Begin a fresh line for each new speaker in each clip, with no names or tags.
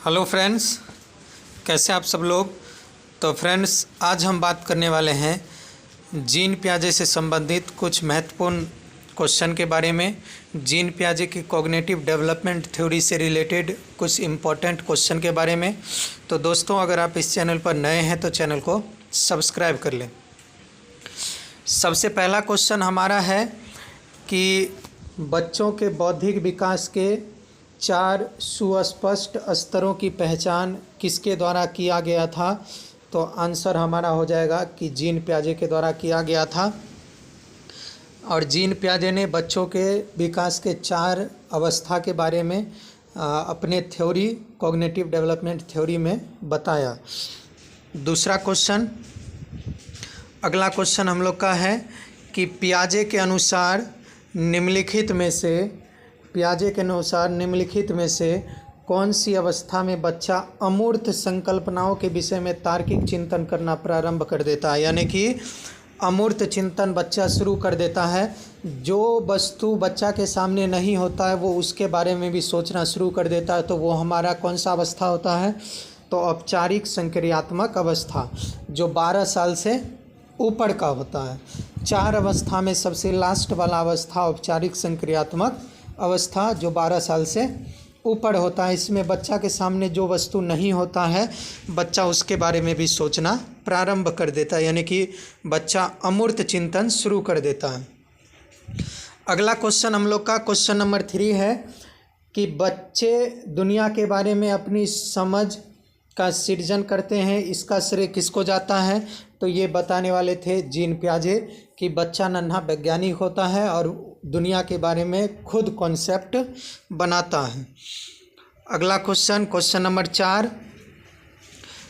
Hello friends, कैसे आप सब लोग। तो फ्रेंड्स, आज हम बात करने वाले हैं जीन पियाजे से संबंधित कुछ महत्वपूर्ण क्वेश्चन के बारे में। जीन पियाजे की कॉग्निटिव डेवलपमेंट थ्योरी से रिलेटेड कुछ इम्पोर्टेंट क्वेश्चन के बारे में। तो दोस्तों, अगर आप इस चैनल पर नए हैं तो चैनल को सब्सक्राइब कर लें। सबसे पहला क्वेश्चन हमारा है कि बच्चों के बौद्धिक विकास के 4 सुस्पष्ट स्तरों की पहचान किसके द्वारा किया गया था। तो आंसर हमारा हो जाएगा कि जीन पियाजे के द्वारा किया गया था। और जीन पियाजे ने बच्चों के विकास के 4 अवस्था के बारे में अपने थ्योरी कॉग्निटिव डेवलपमेंट थ्योरी में बताया। दूसरा क्वेश्चन, अगला क्वेश्चन हम लोग का है कि पियाजे के अनुसार निम्नलिखित में से कौन सी अवस्था में बच्चा अमूर्त संकल्पनाओं के विषय में तार्किक चिंतन करना प्रारंभ कर देता है। यानी कि अमूर्त चिंतन बच्चा शुरू कर देता है। जो वस्तु बच्चा के सामने नहीं होता है वो उसके बारे में भी सोचना शुरू कर देता है। तो वो हमारा कौन सा अवस्था होता है। तो औपचारिक संक्रियात्मक अवस्था, जो 12 साल से ऊपर का होता है। 4 अवस्था में सबसे लास्ट वाला अवस्था औपचारिक संक्रियात्मक अवस्था, जो 12 साल से ऊपर होता है। इसमें बच्चा के सामने जो वस्तु नहीं होता है बच्चा उसके बारे में भी सोचना प्रारंभ कर देता है। यानी कि बच्चा अमूर्त चिंतन शुरू कर देता है। अगला क्वेश्चन हम लोग का क्वेश्चन नंबर 3 है कि बच्चे दुनिया के बारे में अपनी समझ का सृजन करते हैं। इसका श्रेय किसको जाता है। तो ये बताने वाले थे जीन पियाजे कि बच्चा नन्हा वैज्ञानिक होता है और दुनिया के बारे में खुद कॉन्सेप्ट बनाता है। अगला question, question number 4।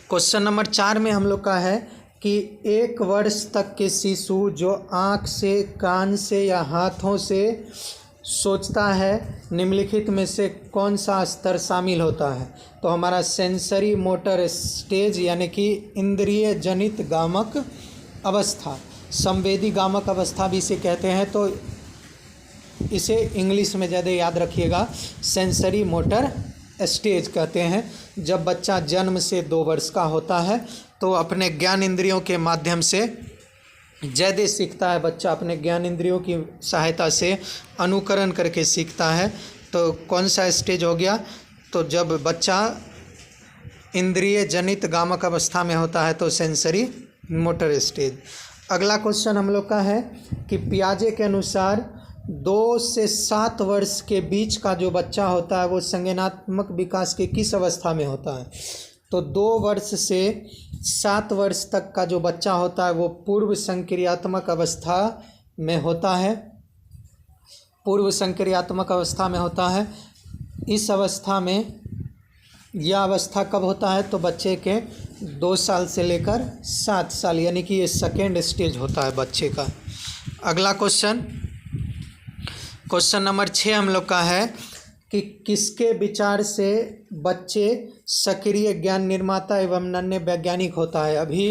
Question number 4 में हम लोग का है कि 1 वर्ष तक के शिशु जो आँख से, कान से या हाथों से सोचता है, निम्नलिखित में से कौन सा स्तर शामिल होता है। तो हमारा सेंसरी मोटर स्टेज, यानी कि इंद्रिय जनित गामक अवस्था, संवेदी गामक अवस्था भी इसे कहते हैं। तो इसे इंग्लिश में ज़्यादा याद रखिएगा, सेंसरी मोटर स्टेज कहते हैं। जब बच्चा जन्म से 2 वर्ष का होता है तो अपने ज्ञान इंद्रियों के माध्यम से ज़्यादा सीखता है। बच्चा अपने ज्ञान इंद्रियों की सहायता से अनुकरण करके सीखता है। तो कौन सा स्टेज हो गया। तो जब बच्चा इंद्रिय जनित गामक अवस्था में होता है तो सेंसरी मोटर स्टेज। अगला क्वेश्चन हम लोग का है कि पियाजे के अनुसार 2 से 7 वर्ष के बीच का जो बच्चा होता है वो संज्ञानात्मक विकास के किस अवस्था में होता है। तो 2 वर्ष से 7 वर्ष तक का जो बच्चा होता है वो पूर्व संक्रियात्मक अवस्था में होता है। पूर्व संक्रियात्मक अवस्था में होता है। इस अवस्था में, यह अवस्था कब होता है तो बच्चे के 2 साल से लेकर 7 साल, यानी कि ये सेकेंड स्टेज होता है बच्चे का। अगला क्वेश्चन, क्वेश्चन नंबर 6 हम लोग का है कि किसके विचार से बच्चे सक्रिय ज्ञान निर्माता एवं नन्हे वैज्ञानिक होता है। अभी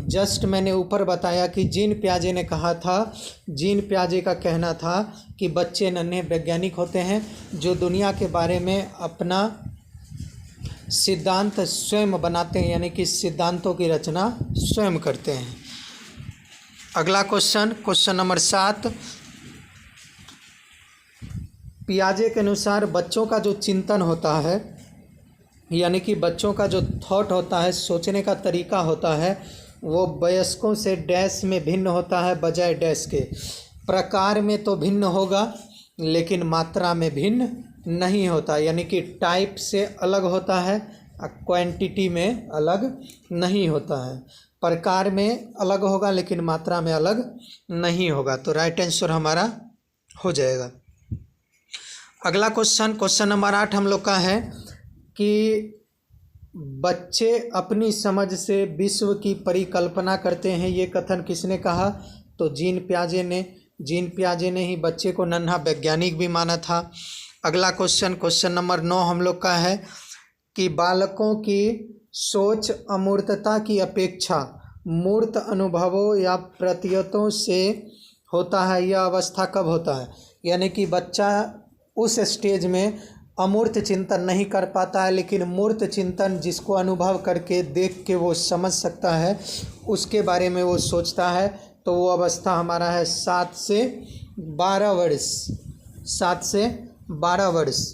जस्ट मैंने ऊपर बताया कि जीन पियाजे ने कहा था, जीन पियाजे का कहना था कि बच्चे नन्हे वैज्ञानिक होते हैं जो दुनिया के बारे में अपना सिद्धांत स्वयं बनाते हैं, यानी कि सिद्धांतों की रचना स्वयं करते हैं। अगला क्वेश्चन, क्वेश्चन नंबर 7। पियाजे के अनुसार बच्चों का जो चिंतन होता है, यानी कि बच्चों का जो थॉट होता है, सोचने का तरीका होता है, वो वयस्कों से डैश में भिन्न होता है बजाय डैश के। प्रकार में तो भिन्न होगा लेकिन मात्रा में भिन्न नहीं होता। यानी कि टाइप से अलग होता है, क्वांटिटी में अलग नहीं होता है। प्रकार में अलग होगा लेकिन मात्रा में अलग नहीं होगा। तो राइट आंसर हमारा हो जाएगा। अगला क्वेश्चन, क्वेश्चन नंबर 8 हम लोग का है कि बच्चे अपनी समझ से विश्व की परिकल्पना करते हैं। ये कथन किसने कहा। तो जीन पियाजे ने ही बच्चे को नन्हा वैज्ञानिक भी माना था। अगला क्वेश्चन, क्वेश्चन नंबर 9 हम लोग का है कि बालकों की सोच अमूर्तता की अपेक्षा मूर्त अनुभवों या प्रतीयतों से होता है। यह अवस्था कब होता है। यानी कि बच्चा उस स्टेज में अमूर्त चिंतन नहीं कर पाता है, लेकिन मूर्त चिंतन जिसको अनुभव करके देख के वो समझ सकता है, उसके बारे में वो सोचता है। तो वो अवस्था हमारा है 7 से 12 वर्ष। 7 से 12 वर्ष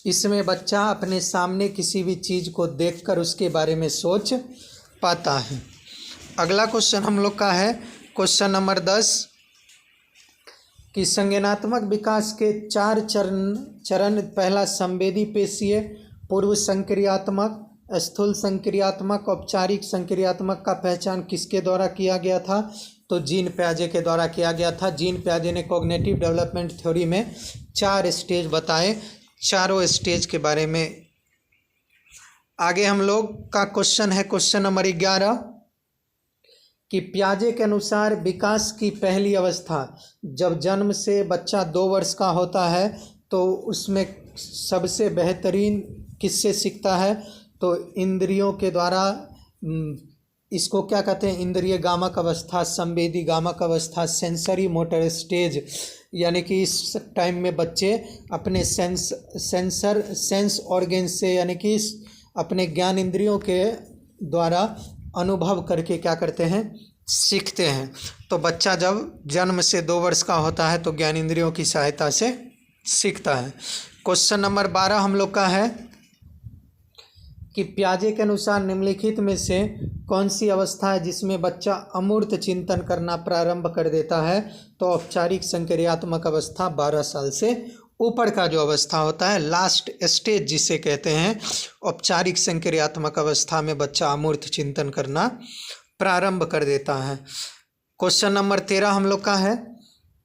इसमें बच्चा अपने सामने किसी भी चीज़ को देखकर उसके बारे में सोच पाता है। अगला क्वेश्चन हम लोग का है क्वेश्चन नंबर 10 कि संज्ञानात्मक विकास के 4 चरण पहला संवेदी पेशीय, पूर्व संक्रियात्मक, स्थूल संक्रियात्मक, औपचारिक संक्रियात्मक का पहचान किसके द्वारा किया गया था? तो जीन प्याजे के द्वारा किया गया था। जीन प्याजे ने कॉग्निटिव डेवलपमेंट थ्योरी में 4 स्टेज बताए। चारों स्टेज के बारे में आगे हम लोग का क्वेश्चन है क्वेश्चन नंबर 11 कि प्याजे के अनुसार विकास की पहली अवस्था, जब जन्म से बच्चा 2 वर्ष का होता है तो उसमें सबसे बेहतरीन किससे सीखता है? तो इंद्रियों के द्वारा। इसको क्या कहते हैं? इंद्रिय गामक अवस्था, संवेदी गामक अवस्था, सेंसरी मोटर स्टेज। यानी कि इस टाइम में बच्चे अपने सेंस ऑर्गन से, यानी कि अपने ज्ञान इंद्रियों के द्वारा अनुभव करके क्या करते हैं? सीखते हैं। तो बच्चा जब जन्म से 2 वर्ष का होता है तो ज्ञान इंद्रियों की सहायता से सीखता है। क्वेश्चन नंबर 12 हम लोग का है कि प्याजे के अनुसार निम्नलिखित में से कौन सी अवस्था है जिसमें बच्चा अमूर्त चिंतन करना प्रारंभ कर देता है? तो औपचारिक संक्रियात्मक अवस्था 12 साल से ऊपर का जो अवस्था होता है, लास्ट स्टेज जिसे कहते हैं, औपचारिक संक्रियात्मक अवस्था में बच्चा अमूर्त चिंतन करना प्रारंभ कर देता है। क्वेश्चन नंबर 13 हम लोग का है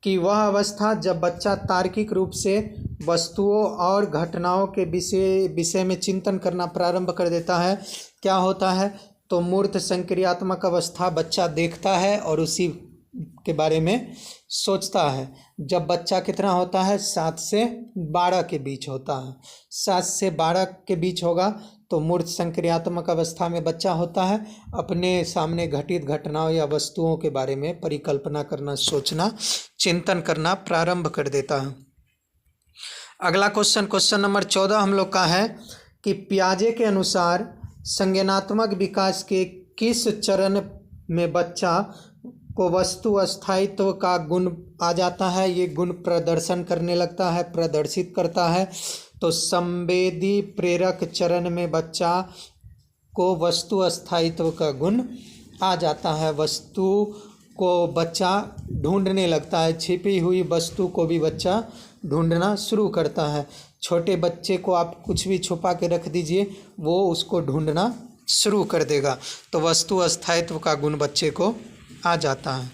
कि वह अवस्था जब बच्चा तार्किक रूप से वस्तुओं और घटनाओं के विषय में चिंतन करना प्रारंभ कर देता है, क्या होता है? तो मूर्त संक्रियात्मक अवस्था, बच्चा देखता है और उसी के बारे में सोचता है। जब बच्चा कितना होता है? 7 से 12 के बीच होता है। 7 से 12 के बीच होगा तो मूर्त संक्रियात्मक अवस्था में बच्चा होता है, अपने सामने घटित घटनाओं या वस्तुओं के बारे में परिकल्पना करना, सोचना, चिंतन करना प्रारंभ कर देता है। अगला क्वेश्चन नंबर 14 हम लोग का है कि प्याजे के अनुसार संज्ञानात्मक विकास के किस चरण में बच्चा को वस्तु अस्थायित्व का गुण आ जाता है? ये गुण प्रदर्शन करने लगता है, प्रदर्शित करता है। तो संवेदी प्रेरक चरण में बच्चा को वस्तु अस्थायित्व का गुण आ जाता है। वस्तु को बच्चा ढूंढने लगता है, छिपी हुई वस्तु को भी बच्चा ढूंढना शुरू करता है। छोटे बच्चे को आप कुछ भी छुपा के रख दीजिए, वो उसको ढूंढना शुरू कर देगा। तो वस्तु अस्थायित्व का गुण बच्चे को आ जाता है।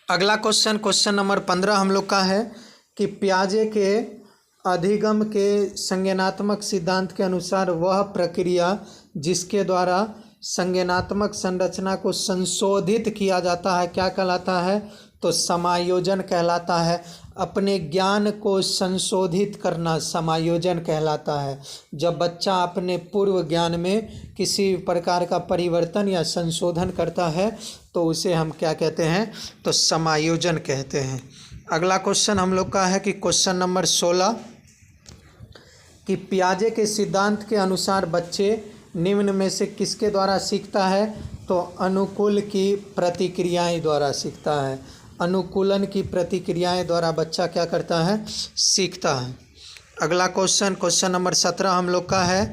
अगला क्वेश्चन नंबर 15 हम लोग का है कि प्याजे के अधिगम के संज्ञानात्मक सिद्धांत के अनुसार वह प्रक्रिया जिसके द्वारा संज्ञानात्मक संरचना को संशोधित किया जाता है, क्या कहलाता है? तो समायोजन कहलाता है। अपने ज्ञान को संशोधित करना समायोजन कहलाता है। जब बच्चा अपने पूर्व ज्ञान में किसी प्रकार का परिवर्तन या संशोधन करता है तो उसे हम क्या कहते हैं? तो समायोजन कहते हैं। अगला क्वेश्चन हम लोग का है कि क्वेश्चन नंबर 16 कि प्याजे के सिद्धांत के अनुसार बच्चे निम्न में से किसके द्वारा सीखता है? तो अनुकूल की प्रतिक्रियाएं द्वारा सीखता है। अनुकूलन की प्रतिक्रियाएं द्वारा बच्चा क्या करता है? सीखता है। अगला क्वेश्चन नंबर 17 हम लोग का है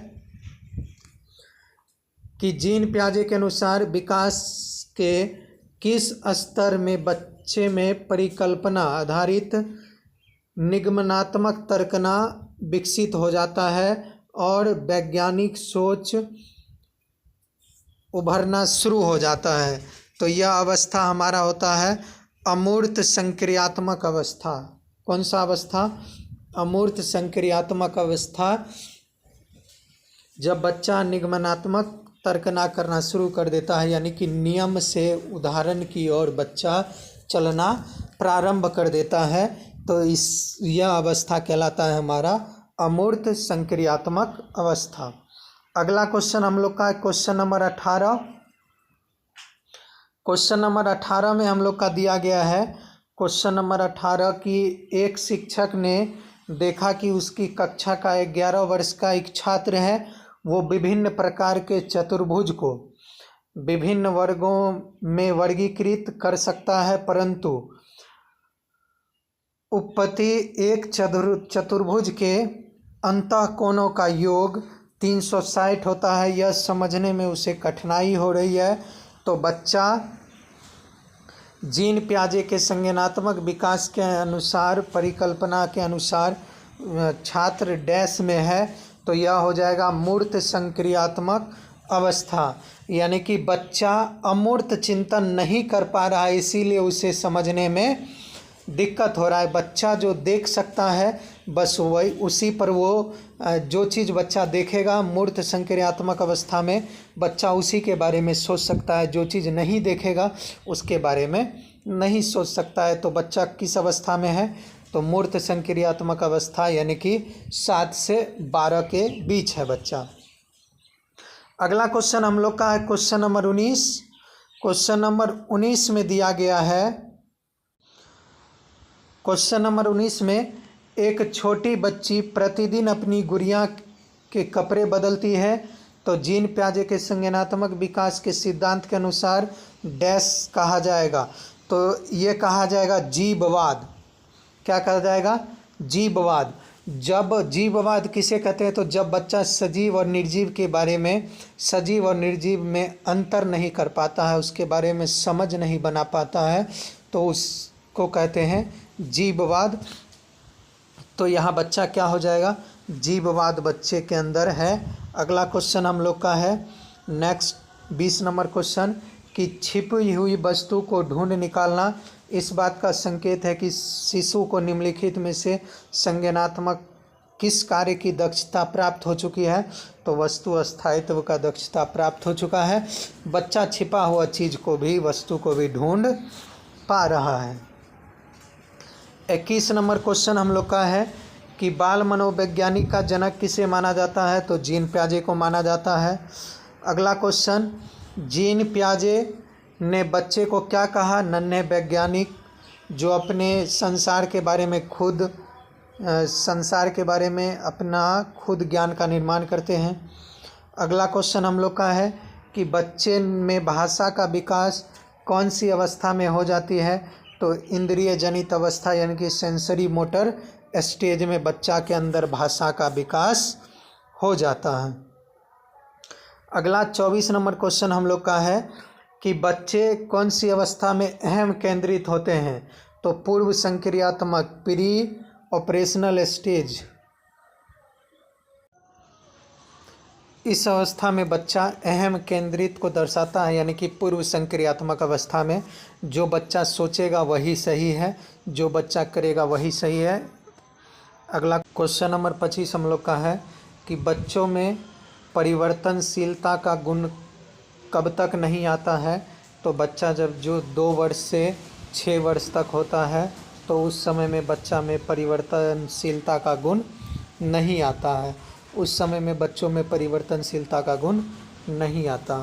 कि जीन प्याजे के अनुसार विकास के किस स्तर में बच्चे में परिकल्पना आधारित निगमनात्मक तर्कना विकसित हो जाता है और वैज्ञानिक सोच उभरना शुरू हो जाता है? तो यह अवस्था हमारा होता है अमूर्त संक्रियात्मक अवस्था। कौन सा अवस्था? अमूर्त संक्रियात्मक अवस्था। जब बच्चा निगमनात्मक तर्कना करना शुरू कर देता है, यानी कि नियम से उदाहरण की ओर बच्चा चलना प्रारंभ कर देता है, तो यह अवस्था कहलाता है हमारा अमूर्त संक्रियात्मक अवस्था। अगला क्वेश्चन हम लोग का है क्वेश्चन नंबर 18। क्वेश्चन नंबर 18 में हम लोग का दिया गया है क्वेश्चन नंबर 18 की एक शिक्षक ने देखा कि उसकी कक्षा का 11 वर्ष का एक छात्र है, वो विभिन्न प्रकार के चतुर्भुज को विभिन्न वर्गों में वर्गीकृत कर सकता है, परंतु उपपत्ति एक चतुर्भुज के अंतःकोणों का योग 360 होता है, यह समझने में उसे कठिनाई हो रही है। तो बच्चा जीन पियाजे के संज्ञानात्मक विकास के अनुसार, परिकल्पना के अनुसार छात्र डैश में है, तो यह हो जाएगा मूर्त संक्रियात्मक अवस्था, यानी कि बच्चा अमूर्त चिंतन नहीं कर पा रहा है, इसीलिए उसे समझने में दिक्कत हो रहा है। बच्चा जो देख सकता है बस वही उसी पर वो जो चीज़ बच्चा देखेगा, मूर्त संक्रियात्मक अवस्था में बच्चा उसी के बारे में सोच सकता है, जो चीज़ नहीं देखेगा उसके बारे में नहीं सोच सकता है। तो बच्चा किस अवस्था में है? तो मूर्त संक्रियात्मक अवस्था, यानी कि 7 से 12 के बीच है बच्चा। अगला क्वेश्चन हम लोग का है क्वेश्चन नंबर 19। क्वेश्चन नंबर 19 में दिया गया है, क्वेश्चन नंबर 19 में एक छोटी बच्ची प्रतिदिन अपनी गुड़िया के कपड़े बदलती है, तो जीन पियाजे के संज्ञानात्मक विकास के सिद्धांत के अनुसार डैश कहा जाएगा। तो ये कहा जाएगा जीववाद। क्या कहा जाएगा? जीववाद। जब जीववाद किसे कहते हैं? तो जब बच्चा सजीव और निर्जीव के बारे में, सजीव और निर्जीव में अंतर नहीं कर पाता है, उसके बारे में समझ नहीं बना पाता है, तो उसको कहते हैं जीववाद। तो यहाँ बच्चा क्या हो जाएगा? जीववाद बच्चे के अंदर है। अगला क्वेश्चन हम लोग का है नेक्स्ट 20 नंबर क्वेश्चन कि छिपी हुई वस्तु को ढूंढ निकालना इस बात का संकेत है कि शिशु को निम्नलिखित में से संज्ञानात्मक किस कार्य की दक्षता प्राप्त हो चुकी है? तो वस्तु स्थायित्व का दक्षता प्राप्त हो चुका है। बच्चा छिपा हुआ चीज़ को भी, वस्तु को भी ढूंढ पा रहा है। 21 नंबर क्वेश्चन हम लोग का है कि बाल मनोवैज्ञानिक का जनक किसे माना जाता है? तो जीन पियाजे को माना जाता है। अगला क्वेश्चन, जीन पियाजे ने बच्चे को क्या कहा? नन्हे वैज्ञानिक जो अपने संसार के बारे में अपना खुद ज्ञान का निर्माण करते हैं। अगला क्वेश्चन हम लोग का है कि बच्चे में भाषा का विकास कौन सी अवस्था में हो जाती है? तो इंद्रिय जनित अवस्था, यानी कि सेंसरी मोटर स्टेज में बच्चा के अंदर भाषा का विकास हो जाता है। अगला 24 नंबर क्वेश्चन हम लोग का है कि बच्चे कौन सी अवस्था में अहम केंद्रित होते हैं? तो पूर्व संक्रियात्मक, प्री ऑपरेशनल स्टेज। इस अवस्था में बच्चा अहम केंद्रित को दर्शाता है, यानी कि पूर्व संक्रियात्मक अवस्था में जो बच्चा सोचेगा वही सही है, जो बच्चा करेगा वही सही है। अगला क्वेश्चन नंबर 25 हम लोग का है कि बच्चों में परिवर्तनशीलता का गुण कब तक नहीं आता है? तो बच्चा जब जो 2 वर्ष से 6 वर्ष तक होता है, तो उस समय में बच्चा में परिवर्तनशीलता का गुण नहीं आता है। उस समय में बच्चों में परिवर्तनशीलता का गुण नहीं आता।